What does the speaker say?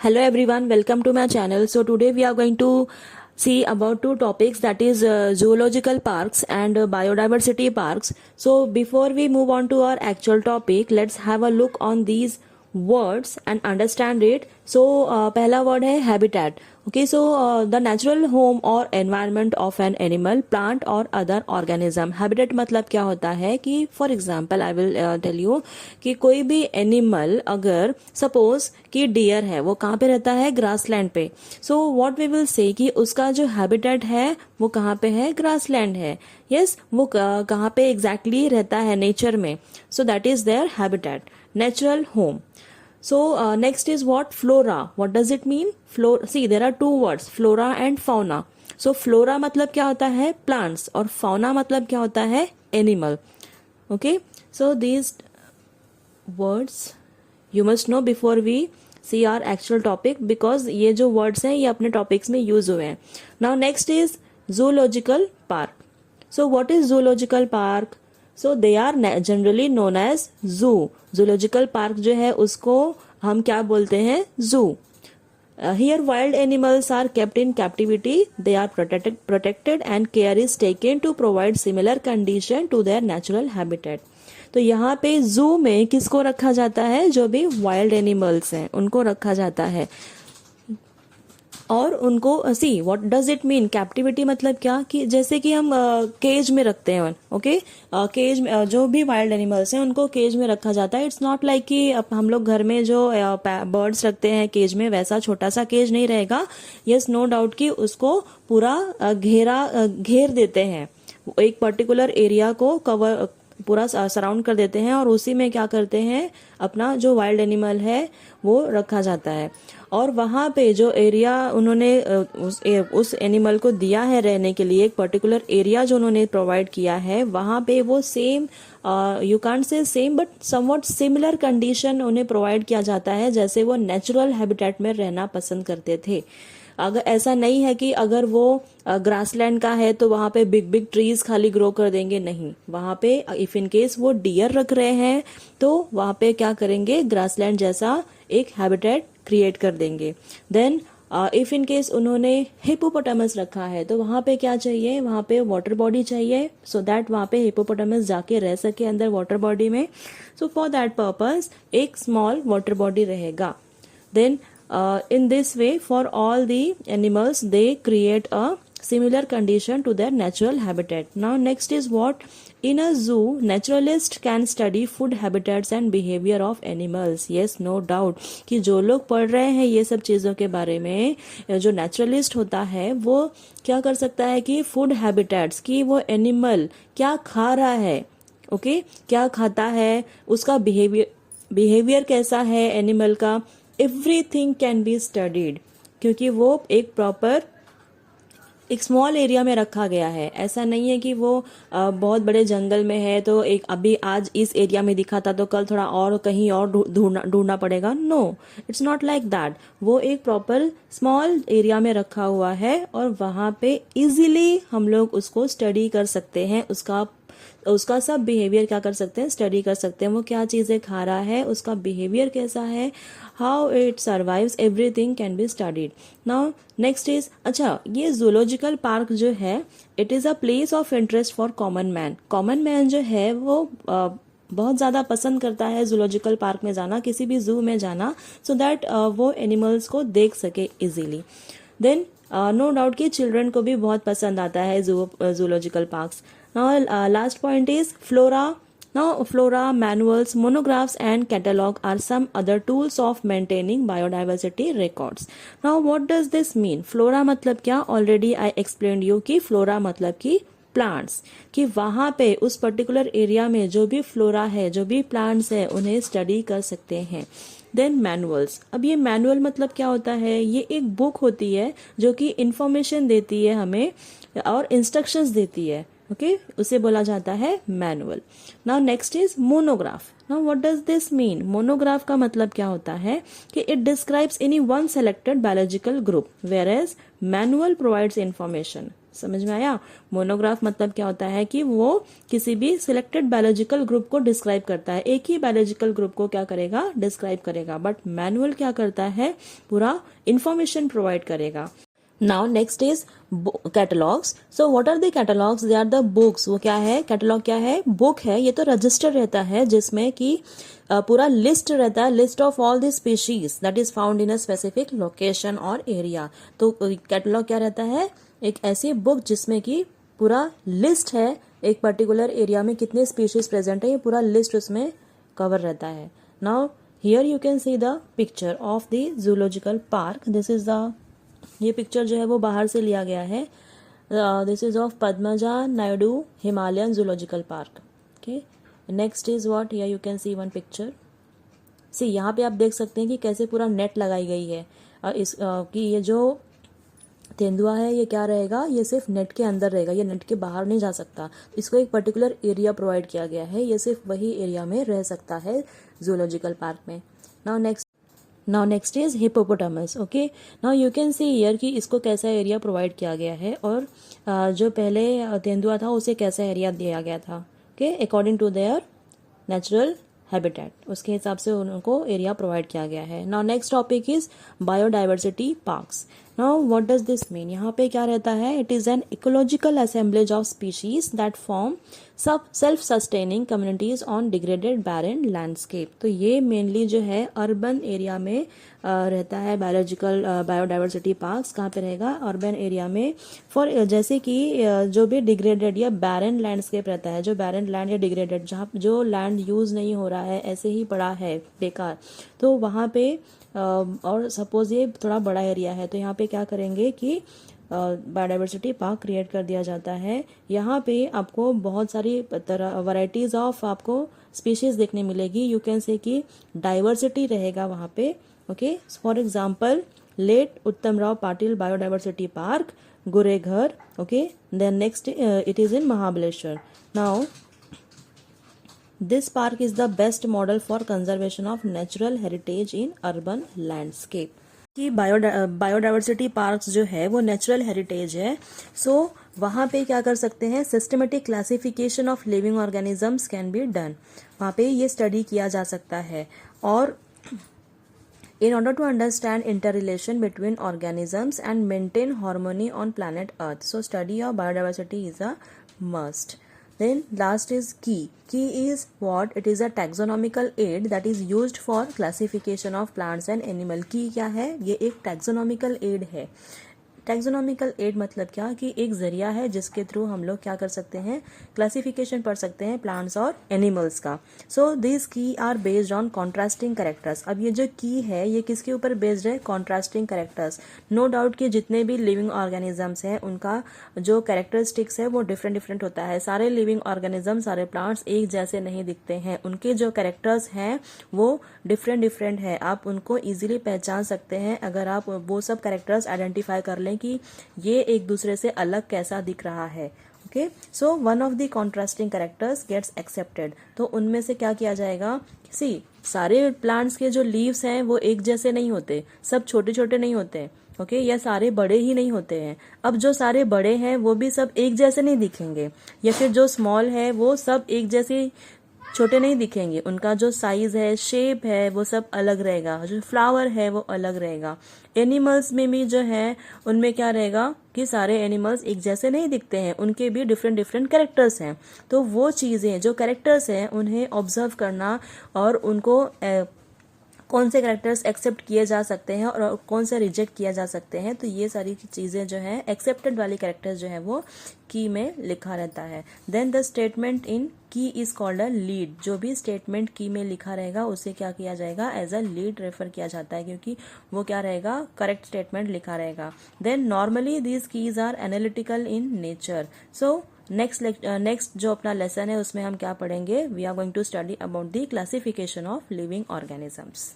Hello everyone, welcome to my channel. So today we are going to see about two topics, that is zoological parks and biodiversity parks. So before we move on to our actual topic, let's have a look on these words and understand it. So पहला word है habitat. Okay, so the natural home or environment of an animal, plant or other organism. Habitat मतलब क्या होता है कि for example I will tell you कि कोई भी animal अगर suppose कि डियर है, वो कहाँ पे रहता है? ग्रासलैंड पे. So what we will say कि उसका जो हैबिटेट है वो कहाँ पे है? ग्रासलैंड है. यस, वो कहाँ पे एग्जैक्टली रहता है? नेचर में. So that is their habitat, natural home. So next is what? Flora. What does it mean? See, there are two words, flora and fauna. So flora मतलब क्या होता है? Plants. और fauna मतलब क्या होता है? Animal. Okay. So these words you must know before we see our actual topic, because ये जो words हैं ये अपने topics में use हुए हैं. Now next is zoological park. So what is zoological park? So they are generally known as zoo. Zoological park जो है उसको हम क्या बोलते हैं? Zoo. Here wild animals are kept in captivity. They are protected and care is taken to provide similar condition to their natural habitat. तो यहाँ पे जू में किसको रखा जाता है? जो भी वाइल्ड एनिमल्स हैं उनको रखा जाता है. और उनको see what does it mean? Captivity मतलब क्या कि जैसे कि हम केज में रखते हैं. ओके, केज में जो भी वाइल्ड एनिमल्स हैं उनको केज में रखा जाता है. इट्स नॉट लाइक कि हम लोग घर में जो बर्ड्स रखते हैं केज में, वैसा छोटा सा केज नहीं रहेगा. यस, नो डाउट कि उसको पूरा घेर देते हैं, एक पर्टिकुलर एरिया को कवर पूरा सराउंड कर देते हैं और उसी में क्या करते हैं? अपना जो वाइल्ड एनिमल है वो रखा जाता है. और वहां पे जो एरिया उन्होंने उस एनिमल को दिया है रहने के लिए, एक पर्टिकुलर एरिया जो उन्होंने प्रोवाइड किया है, वहां पे वो same, you can't say same but somewhat similar condition उन्हें प्रोवाइड किया जाता है जैसे वो नेचुरल हैबिटेट में रहना पसंद करते थे. अगर ऐसा नहीं है कि अगर वो ग्रासलैंड का है तो वहां पे बिग बिग ट्रीज खाली ग्रो कर देंगे, नहीं. वहां पे इफ इन केस वो डियर रख रहे हैं तो वहां पे क्या करेंगे? ग्रासलैंड जैसा एक हैबिटेट क्रिएट कर देंगे. देन इफ इन केस उन्होंने हिपोपोटामस रखा है तो वहां पे क्या चाहिए? वहां पे वाटर बॉडी चाहिए, सो दैट वहां पे हिपोपोटामस जाके रह सके अंदर वाटर बॉडी में. सो फॉर दैट पर्पस एक स्मॉल वाटर बॉडी रहेगा. Then in this way, for all the animals, they create a similar condition to their natural habitat. Now next is what? In a zoo, naturalist can study food habitats and behavior of animals. Yes, no doubt कि जो लोग पढ़ रहे हैं ये सब चीजों के बारे में, जो नेचुरलिस्ट होता है वो क्या कर सकता है कि फूड हैबिटेट्स की वो एनिमल क्या खा रहा है, ओके, क्या खाता है, उसका बिहेवियर कैसा है एनिमल का, एवरीथिंग कैन बी स्टडीड. क्योंकि वो एक प्रॉपर एक स्मॉल एरिया में रखा गया है. ऐसा नहीं है कि वो बहुत बड़े जंगल में है तो एक अभी आज इस एरिया में दिखा था तो कल थोड़ा और कहीं और ढूंढना पड़ेगा. No, it's not like that. वो एक प्रॉपर स्मॉल एरिया में रखा हुआ है और वहां पे इजीली हम लोग उसको स्टडी कर सकते हैं. उसका सब बिहेवियर क्या कर सकते हैं? स्टडी कर सकते हैं. वो क्या चीजें खा रहा है, उसका बिहेवियर कैसा है, how it survives, everything can be studied. Now next is, अच्छा, ये जूलॉजिकल पार्क जो है it is a place of interest for common man. Common man जो है वो बहुत ज्यादा पसंद करता है जूलॉजिकल पार्क में जाना, किसी भी जू में जाना, सो दैट वो एनिमल्स को देख सके इजीली. देन नो डाउट कि चिल्ड्रन को भी बहुत पसंद आता है zoological parks. Now last point is flora. Now flora, manuals, monographs and catalog are some other tools of maintaining biodiversity records. Now what does this mean? Flora मतलब क्या? Already I explained you कि flora मतलब कि plants, कि वहां पे उस particular area में जो भी फ्लोरा है, जो भी प्लांट्स है, उन्हें स्टडी कर सकते हैं. Then manuals. अब ये मैनुअल मतलब क्या होता है? ये एक बुक होती है जो कि इंफॉर्मेशन देती है हमें और इंस्ट्रक्शंस देती है. ओके, उसे बोला जाता है manual. Now next is monograph. Now what does this mean? Monograph का मतलब क्या होता है कि it describes any one selected biological group, whereas manual provides information. समझ में आया? मोनोग्राफ मतलब क्या होता है कि वो किसी भी सिलेक्टेड बायोलॉजिकल ग्रुप को डिस्क्राइब करता है, एक ही बायोलॉजिकल ग्रुप को क्या करेगा, डिस्क्राइब करेगा। बट मैनुअल क्या करता है, पूरा इंफॉर्मेशन प्रोवाइड करेगा। Now next is catalogs. So what are the catalogs? They are the books. वो क्या है, कैटलॉग क्या है, बुक है। ये तो रजिस्टर रहता है जिसमें कि पूरा लिस्ट रहता है, list of all the species that is found in a specific location और एरिया। तो कैटलॉग क्या रहता है, एक ऐसी बुक जिसमें कि पूरा लिस्ट है, एक पर्टिकुलर एरिया में कितने स्पीशीज प्रेजेंट है, ये पूरा लिस्ट उसमें कवर रहता है। Now here you can see the picture of the zoological park. This is the, ये पिक्चर जो है वो बाहर से लिया गया है। This is of Padmaja Naidu Himalayan zoological park. Okay, next is what, here you can see one picture. See यहाँ पे आप देख सकते हैं कि कैसे पूरा नेट लगाई गई है। कि ये जो तेंदुआ है ये क्या रहेगा, ये सिर्फ नेट के अंदर रहेगा, ये नेट के बाहर नहीं जा सकता। इसको एक पर्टिकुलर एरिया प्रोवाइड किया गया है, ये सिर्फ वही एरिया में रह सकता है जूलॉजिकल पार्क में। Now next is hippopotamus. Okay, now you can see here कि इसको कैसा एरिया प्रोवाइड किया गया है और जो पहले तेंदुआ था उसे कैसा एरिया दिया गया था। Okay, according to their natural habitat, उसके हिसाब से उनको एरिया प्रोवाइड किया गया है। Now next topic is biodiversity parks. Now what does this mean, यहाँ पे क्या रहता है, it is an ecological assemblage of species that form sub self sustaining communities on degraded barren landscape. तो ये मेनली जो है अर्बन एरिया में रहता है। बायोडाइवर्सिटी पार्क्स कहाँ पे रहेगा, अर्बन एरिया में। फॉर जैसे कि जो भी डिग्रेडेड या बैरन लैंडस्केप रहता है, जो बैरन लैंड या डिग्रेडेड, जहाँ जो लैंड यूज नहीं हो रहा है, ऐसे ही पड़ा है बेकार, तो वहाँ पे और सपोज ये थोड़ा बड़ा एरिया है, तो यहाँ पे क्या करेंगे कि बायोडाइवर्सिटी पार्क क्रिएट कर दिया जाता है। यहाँ पे आपको बहुत सारी तरह वैरायटीज ऑफ आपको स्पीशीज देखने मिलेगी। यू कैन से कि डाइवर्सिटी रहेगा वहाँ पे। Okay, for example late Uttam Rao Patil biodiversity park, Gureghar. Okay, then next it is in Mahabaleshwar. Now this park is the best model for conservation of natural heritage in urban landscape। कि biodiversity parks जो है वो natural heritage है। सो वहाँ पे क्या कर सकते हैं, systematic classification of living organisms can be done. वहाँ पे ये स्टडी किया जा सकता है। और in order to understand interrelation between organisms and maintain harmony on planet Earth, so study of biodiversity is a must। Then last is key. Key is what? It is a taxonomical aid that is used for classification of plants and animal। key क्या है, ये एक taxonomical aid है। Taxonomical add मतलब क्या, कि एक जरिया है जिसके थ्रू हम लोग क्या कर सकते हैं, क्लासिफिकेशन पढ़ सकते हैं प्लांट्स और एनिमल्स का। So this key are based on contrasting characters. अब ये जो की है ये किसके ऊपर बेस्ड है, कॉन्ट्रास्टिंग कैरेक्टर्स। नो डाउट कि जितने भी लिविंग ऑर्गेनिजम्स हैं उनका जो कैरेक्टरिस्टिक्स है वो डिफरेंट होता है। सारे लिविंग ऑर्गेनिज्म, सारे प्लांट्स एक जैसे नहीं दिखते हैं, उनके जो कैरेक्टर्स हैं वो डिफरेंट है। आप उनको इजीली पहचान सकते हैं अगर आप वो सब कैरेक्टर्स आइडेंटिफाई कर लें कि ये एक दूसरे से अलग कैसा दिख रहा है। Okay, so one of the contrasting characters gets accepted. तो उनमें से क्या किया जाएगा, सी सारे प्लांट्स के जो लीव्स हैं वो एक जैसे नहीं होते, सब छोटे छोटे नहीं होते। ओके, या सारे बड़े ही नहीं होते हैं। अब जो सारे बड़े हैं वो भी सब एक जैसे नहीं दिखेंगे, या फिर जो स्मॉल है वो सब एक जैसे छोटे नहीं दिखेंगे। उनका जो साइज है, शेप है, वो सब अलग रहेगा। जो फ्लावर है वो अलग रहेगा। एनिमल्स में भी जो है उनमें क्या रहेगा कि सारे एनिमल्स एक जैसे नहीं दिखते हैं, उनके भी डिफरेंट कैरेक्टर्स हैं। तो वो चीजें जो कैरेक्टर्स हैं उन्हें ऑब्जर्व करना और उनको कौन से कैरेक्टर्स एक्सेप्ट किए जा सकते हैं और कौन से रिजेक्ट किया जा सकते हैं, तो ये सारी चीजें जो है एक्सेप्टेड वाली कैरेक्टर्स जो है वो की में लिखा रहता है। देन द स्टेटमेंट इन की इज कॉल्ड अ लीड। जो भी स्टेटमेंट की में लिखा रहेगा उसे क्या किया जाएगा, एज अ लीड रेफर किया जाता है, क्योंकि वो क्या रहेगा, करेक्ट स्टेटमेंट लिखा रहेगा। Then normally these keys are analytical in nature. So next जो अपना लेसन है उसमें हम क्या पढ़ेंगे, we are going to study about the classification of living organisms.